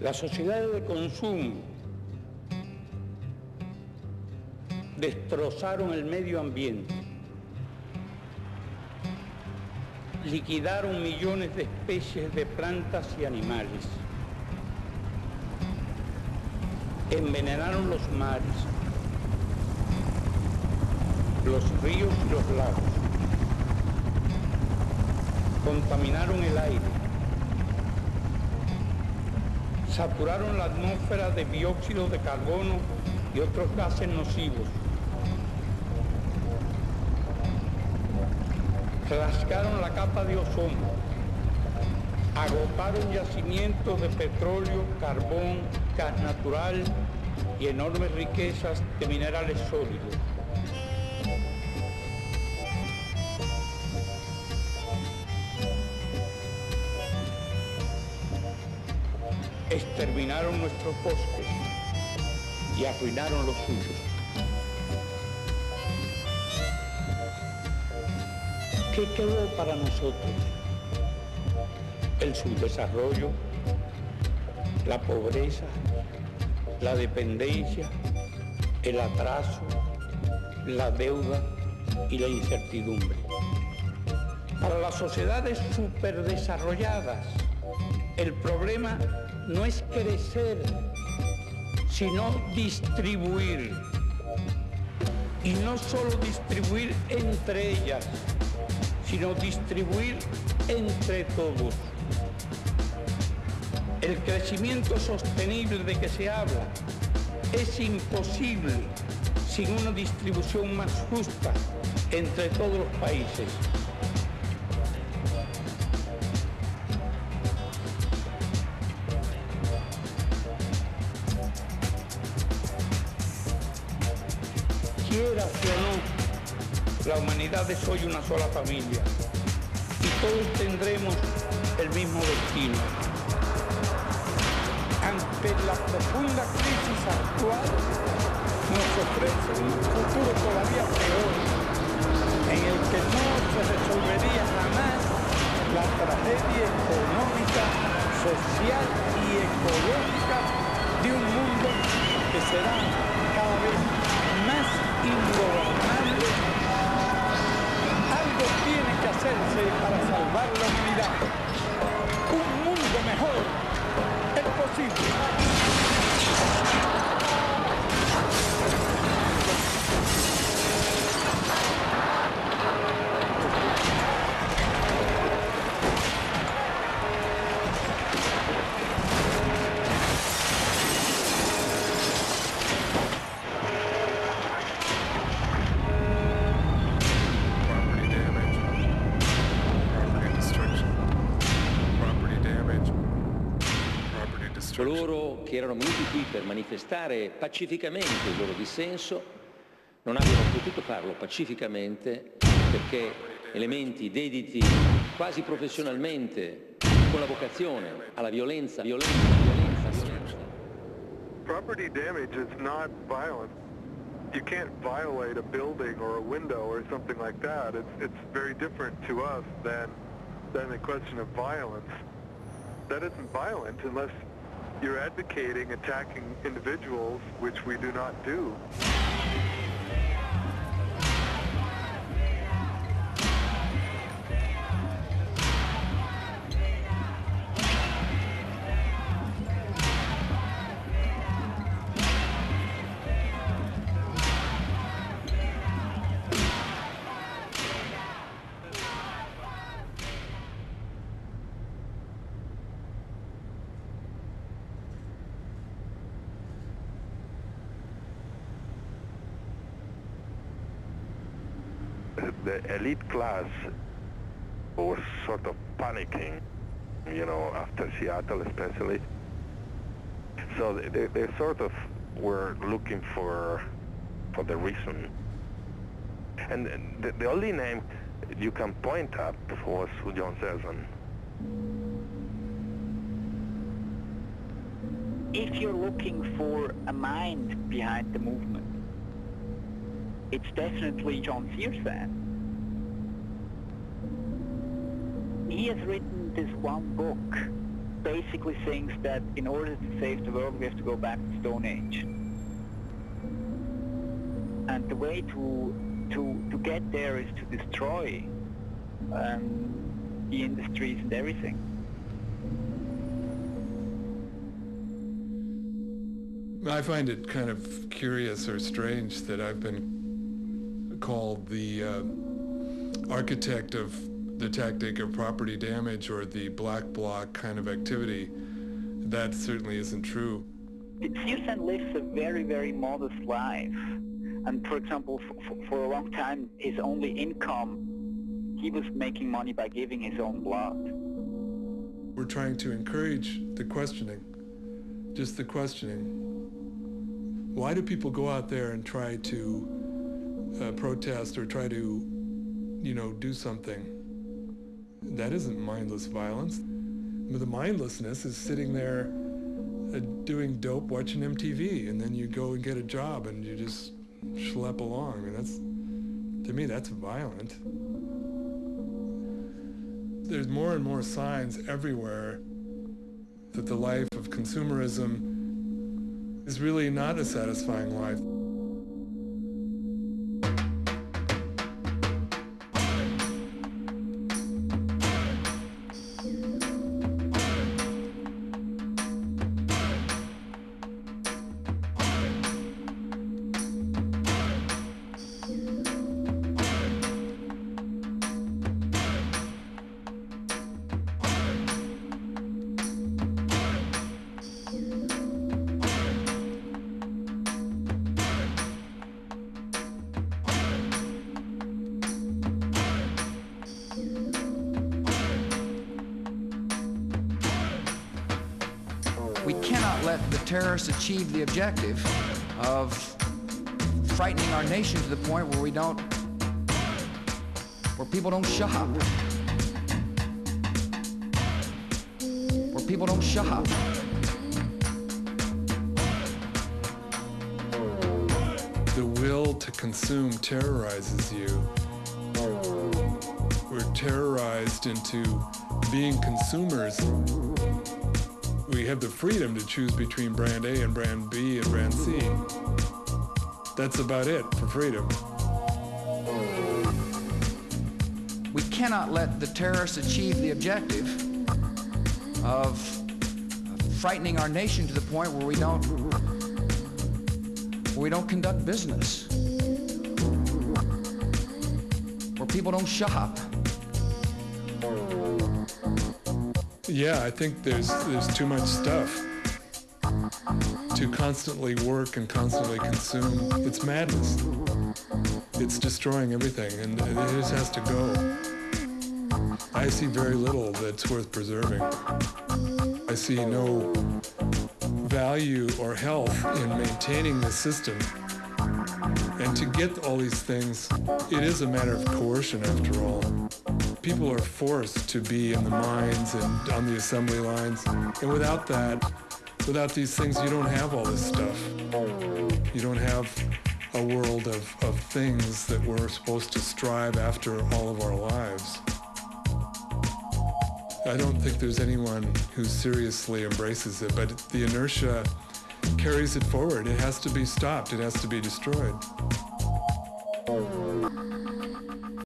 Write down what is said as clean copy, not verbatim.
Las sociedades de consumo destrozaron el medio ambiente, liquidaron millones de especies de plantas y animales, envenenaron los mares, los ríos y los lagos, contaminaron el aire, saturaron la atmósfera de dióxido de carbono y otros gases nocivos, rasgaron la capa de ozono, agotaron yacimientos de petróleo, carbón, gas natural y enormes riquezas de minerales sólidos. Exterminaron nuestros bosques y arruinaron los suyos. ¿Qué quedó para nosotros? El subdesarrollo, la pobreza, la dependencia, el atraso, la deuda y la incertidumbre. Para las sociedades superdesarrolladas, el problema no es crecer, sino distribuir. Y no solo distribuir entre ellas, sino distribuir entre todos. El crecimiento sostenible de que se habla es imposible sin una distribución más justa entre todos los países. Quieras o no, la humanidad es hoy una sola familia y todos tendremos el mismo destino. Ante la profunda crisis actual, nos ofrece un futuro todavía peor, en el que no se resolvería jamás la tragedia económica, social y ecológica de un mundo que será cada vez más ingobernable. Algo tiene que hacerse para salvar la humanidad. Un mundo mejor es posible. Coloro che erano venuti qui per manifestare pacificamente il loro dissenso non abbiano potuto farlo pacificamente perché elementi dediti quasi professionalmente con la vocazione alla violenza. Property damage is not violent. You can't violate a building or a window or something like that. It's very different to us than the question of violence. That isn't violent unless you're advocating attacking individuals, which we do not do. The elite class was sort of panicking, you know, after Seattle especially. So they sort of were looking for the reason. And the only name you can point at was John Selzon. If you're looking for a mind behind the movement, it's definitely John Searson. He has written this one book basically thinks that in order to save the world, we have to go back to Stone Age. And the way to get there is to destroy the industries and everything. I find it kind of curious or strange that I've been called the architect of the tactic of property damage or the black bloc kind of activity. That certainly isn't true. Searsen lives a very, very modest life. And for example, for a long time, his only income, he was making money by giving his own blood. We're trying to encourage the questioning, just the questioning. Why do people go out there and try to protest or try to, do something? That isn't mindless violence. The mindlessness is sitting there doing dope, watching MTV, and then you go and get a job and you just schlep along. I mean, to me, that's violent. There's more and more signs everywhere that the life of consumerism is really not a satisfying life. We cannot let the terrorists achieve the objective of frightening our nation to the point where people don't shop. Where people don't shop. The will to consume terrorizes you. We're terrorized into being consumers. We have the freedom to choose between brand A and brand B and brand C. That's about it for freedom. We cannot let the terrorists achieve the objective of frightening our nation to the point where we don't conduct business, where people don't shop. Yeah, I think there's too much stuff to constantly work and constantly consume. It's madness. It's destroying everything, and it just has to go. I see very little that's worth preserving. I see no value or health in maintaining the system. And to get all these things, it is a matter of coercion after all. People are forced to be in the mines and on the assembly lines. And without that, without these things, you don't have all this stuff. You don't have a world of things that we're supposed to strive after all of our lives. I don't think there's anyone who seriously embraces it, but the inertia carries it forward. It has to be stopped. It has to be destroyed.